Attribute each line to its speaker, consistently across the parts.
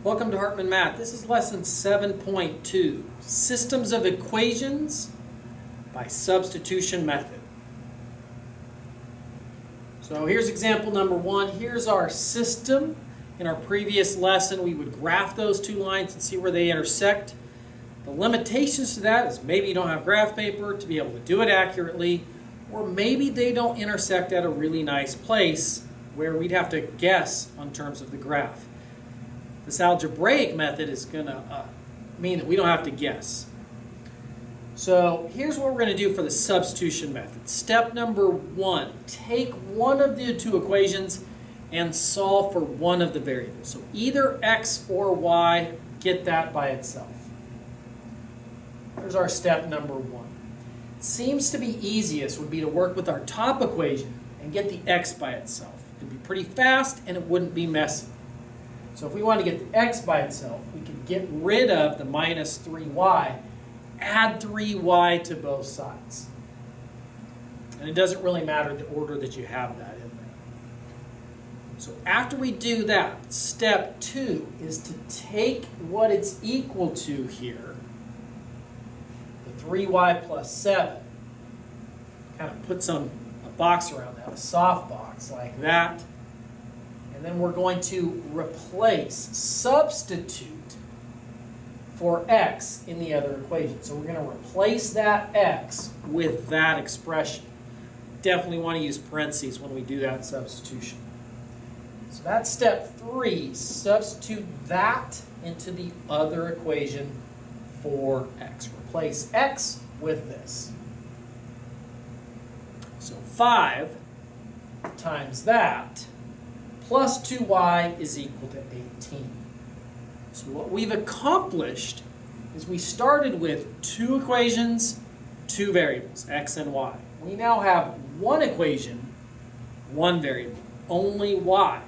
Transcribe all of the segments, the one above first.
Speaker 1: Welcome to Hartman Math. This is lesson 7.2, Systems of Equations by Substitution Method. So here's example number 1. Here's our system. In our previous lesson, we would graph those two lines and see where they intersect. The limitations to that is maybe you don't have graph paper to be able to do it accurately, or maybe they don't intersect at a really nice place where we'd have to guess on terms of the graph. This algebraic method is going to mean that we don't have to guess. So here's what we're going to do for the substitution method. Step number 1, take one of the two equations and solve for one of the variables. So either x or y, get that by itself. Here's our step number 1. It seems to be easiest would be to work with our top equation and get the x by itself. It'd be pretty fast and it wouldn't be messy. So if we want to get the x by itself, we could get rid of the minus 3y, add 3y to both sides. And it doesn't really matter the order that you have that in there. So after we do that, step 2 is to take what it's equal to here, the 3y plus 7, kind of put a box around that, a soft box like that. And then we're going to substitute for x in the other equation. So we're going to replace that x with that expression. Definitely want to use parentheses when we do that substitution. So that's step 3. Substitute that into the other equation for x. Replace x with this. So 5 times that plus 2y is equal to 18. So what we've accomplished is we started with two equations, two variables, x and y. We now have one equation, one variable, only y.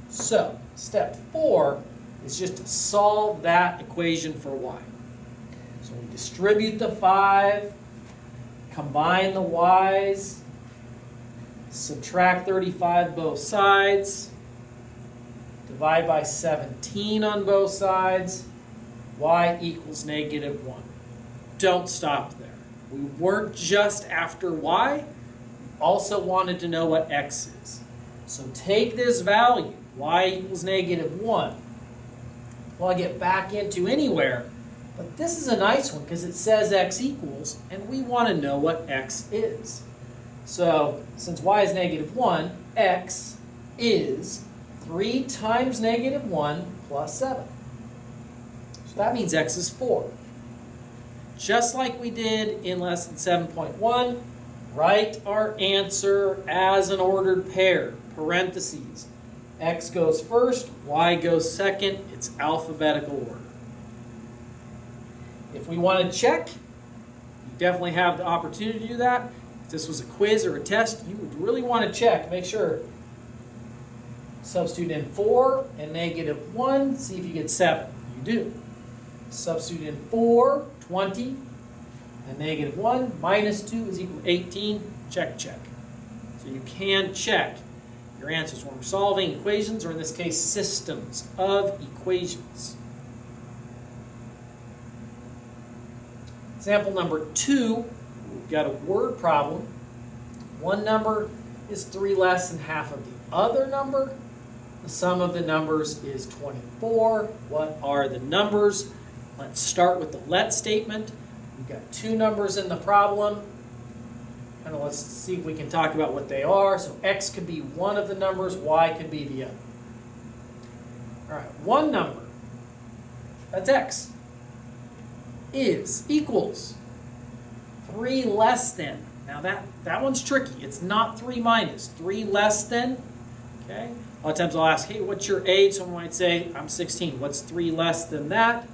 Speaker 1: So step 4 is just to solve that equation for y. So we distribute the 5, combine the y's, subtract 35 both sides, divide by 17 on both sides, y equals negative 1. Don't stop there. We weren't just after y, we also wanted to know what x is. So take this value, y equals negative 1. Well, I get back into anywhere, but this is a nice one because it says x equals, and we want to know what x is. So since y is negative 1, x is 3 times negative 1 plus 7. So that means x is 4. Just like we did in lesson 7.1, write our answer as an ordered pair, parentheses. X goes first, y goes second. It's alphabetical order. If we want to check, you definitely have the opportunity to do that. If this was a quiz or a test, you would really want to check, make sure. Substitute in 4 and negative 1, see if you get 7. You do. Substitute in 4, 20, and negative 1, minus 2 is equal to 18. Check, check. So you can check your answers when we're solving equations, or in this case, systems of equations. Example number 2, we've got a word problem. One number is 3 less than half of the other number. The sum of the numbers is 24. What are the numbers? Let's start with the let statement. We've got two numbers in the problem. And let's see if we can talk about what they are. So x could be one of the numbers, y could be the other. All right, one number, that's x, equals 3 less than. Now that one's tricky. It's not 3 minus, 3 less than, okay? A lot of times I'll ask, hey, what's your age? Someone might say, I'm 16. What's 3 less than that?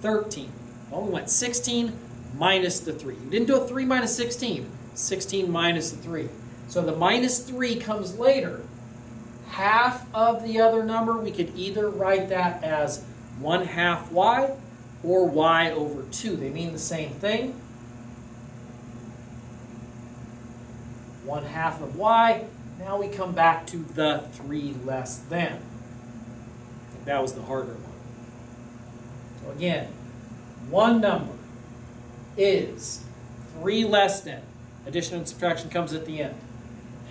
Speaker 1: 13. Well, we went 16 minus the 3. You didn't do a 3 minus 16. 16 minus the 3. So the minus 3 comes later. Half of the other number, we could either write that as 1/2 y or y over 2. They mean the same thing. 1/2 of y. Now we come back to the 3 less than. That was the harder one. So again, one number is 3 less than. Addition and subtraction comes at the end.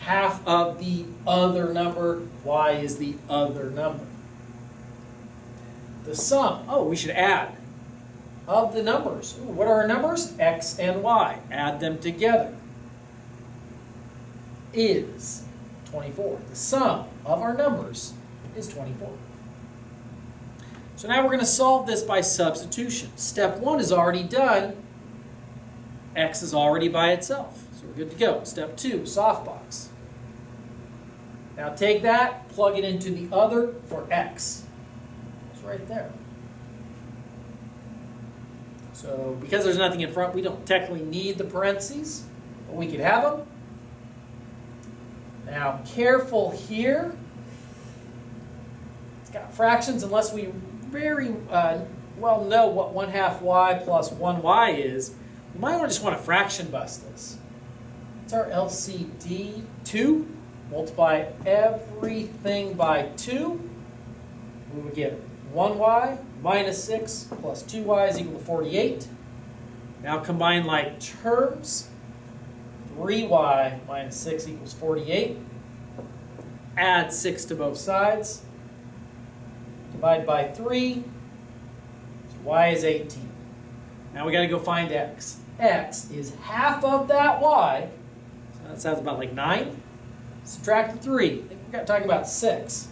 Speaker 1: Half of the other number. Y is the other number. The sum. Oh, we should add. Of the numbers. Ooh, what are our numbers? X and Y. Add them together. Is 24. The sum of our numbers is 24. So now we're going to solve this by substitution. Step 1 is already done. X is already by itself. So we're good to go. Step 2, softbox. Now take that, plug it into the other for X. It's right there. So because there's nothing in front, we don't technically need the parentheses, but we could have them. Now careful here. It's got fractions unless we very well know what 1/2 y plus 1y is. We might just want to fraction bust this. It's our LCD. 2. Multiply everything by 2. We would get 1y minus 6 plus 2y is equal to 48. Now combine like terms. 3y minus 6 equals 48. Add 6 to both sides. Divide by 3. So y is 18. Now we got to go find x. X is half of that y. So that sounds about like 9. Subtract the 3. I think we're talking about 6.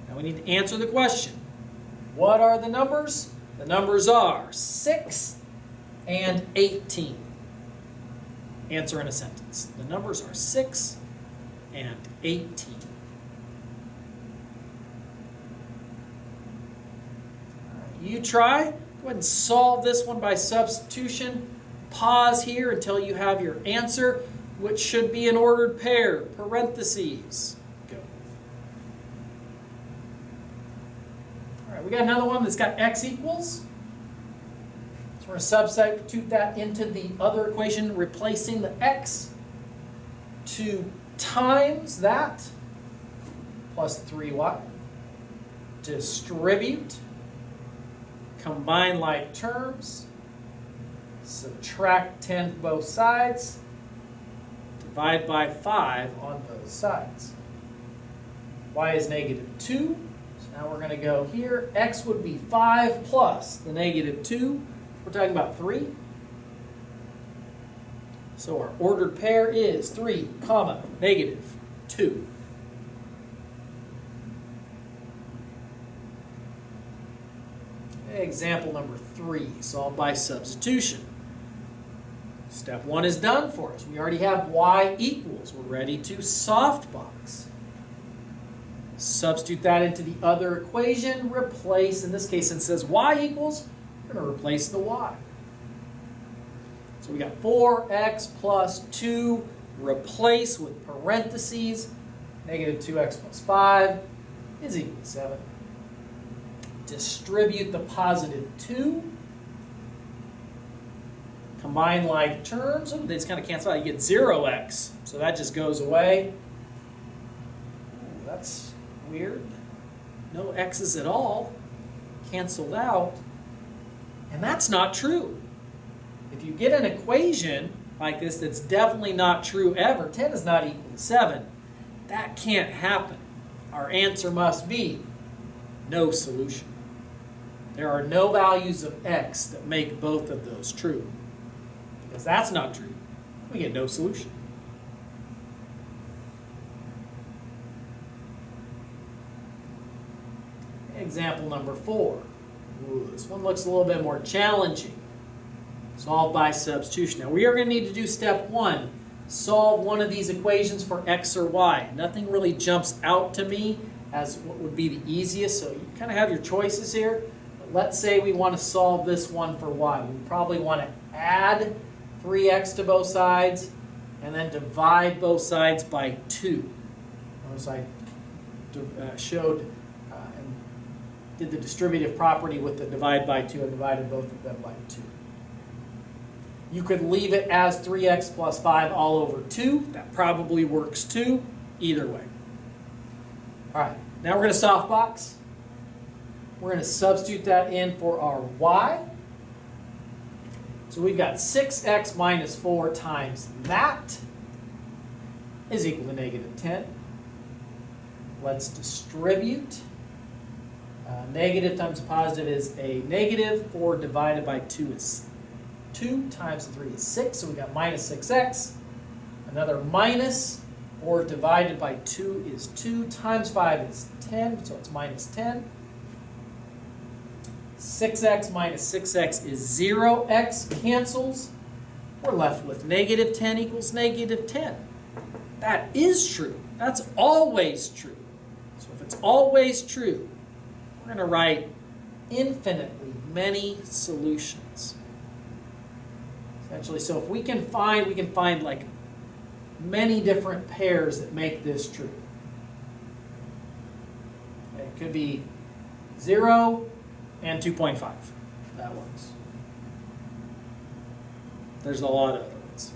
Speaker 1: Now we need to answer the question. What are the numbers? The numbers are 6 and 18. Answer in a sentence. The numbers are 6 and 18. You try. Go ahead and solve this one by substitution. Pause here until you have your answer, which should be an ordered pair. Parentheses. Go. All right, we got another one that's got x equals. So we're going to substitute that into the other equation, replacing the x. 2 times that plus 3y. Distribute. Combine like terms. Subtract 10 to both sides. Divide by 5 on both sides. Y is negative 2. So now we're going to go here. X would be 5 plus the negative 2. We're talking about 3. So our ordered pair is 3, comma, negative 2. Example number 3, solved by substitution. Step 1 is done for us. We already have y equals. We're ready to softbox. Substitute that into the other equation. Replace, in this case, since it says y equals, we're going to replace the y. So we got 4x plus 2. Replace with parentheses. Negative 2x plus 5 is equal to 7. Distribute the positive 2. Combine like terms. They just kind of cancel out. You get 0x. So that just goes away. Ooh, that's weird. No x's at all. Canceled out. And that's not true. If you get an equation like this that's definitely not true ever, 10 is not equal to 7, that can't happen. Our answer must be no solution. There are no values of x that make both of those true. Because that's not true, we get no solution. Example number 4. Ooh, this one looks a little bit more challenging. Solved by substitution. Now we are going to need to do step 1. Solve one of these equations for x or y. Nothing really jumps out to me as what would be the easiest, so you kind of have your choices here. But let's say we want to solve this one for y. We probably want to add 3x to both sides and then divide both sides by 2. Notice I showed and did the distributive property with the divide by 2 and divided both of them by 2. You could leave it as 3x plus 5 all over 2. That probably works too. Either way. All right, now we're going to softbox. We're going to substitute that in for our y. So we've got 6x minus 4 times that is equal to negative 10. Let's distribute. Negative times a positive is a negative. 4 divided by 2 is 2 times 3 is 6. So we got minus 6x. Another minus. 4 divided by 2 is 2 times 5 is 10. So it's minus 10. 6x minus 6x is 0. X cancels. We're left with negative 10 equals negative 10. That is true. That's always true. So if it's always true, we're going to write infinitely many solutions. Essentially, so if we can find like many different pairs that make this true. It could be 0 and 2.5. That works. There's a lot of other ones.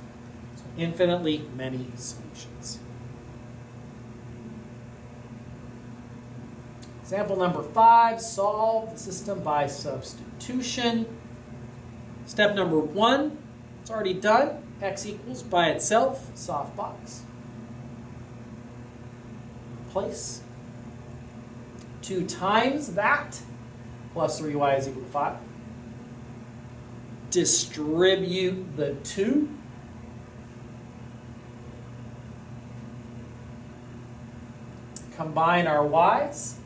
Speaker 1: So infinitely many solutions. Example number 5, solve the system by substitution. Step number 1, it's already done. X equals by itself, soft box. Place. 2 times that, plus 3y is equal to 5. Distribute the 2. Combine our y's.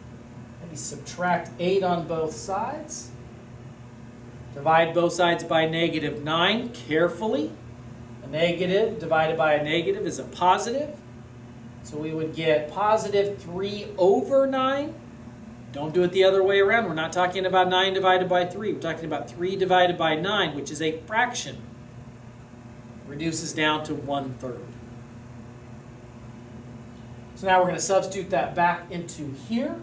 Speaker 1: Maybe subtract 8 on both sides. Divide both sides by negative 9 carefully. A negative divided by a negative is a positive. So we would get positive 3 over 9. Don't do it the other way around. We're not talking about 9 divided by 3. We're talking about 3 divided by 9, which is a fraction. Reduces down to 1/3. So now we're going to substitute that back into here.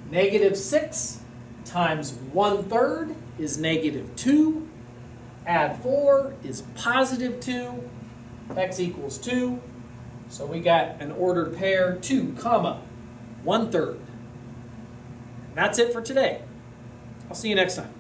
Speaker 1: Negative 6 times 1/3 is negative 2. Add 4 is positive 2. X equals 2. So we got an ordered pair, 2, 1/3. That's it for today. I'll see you next time.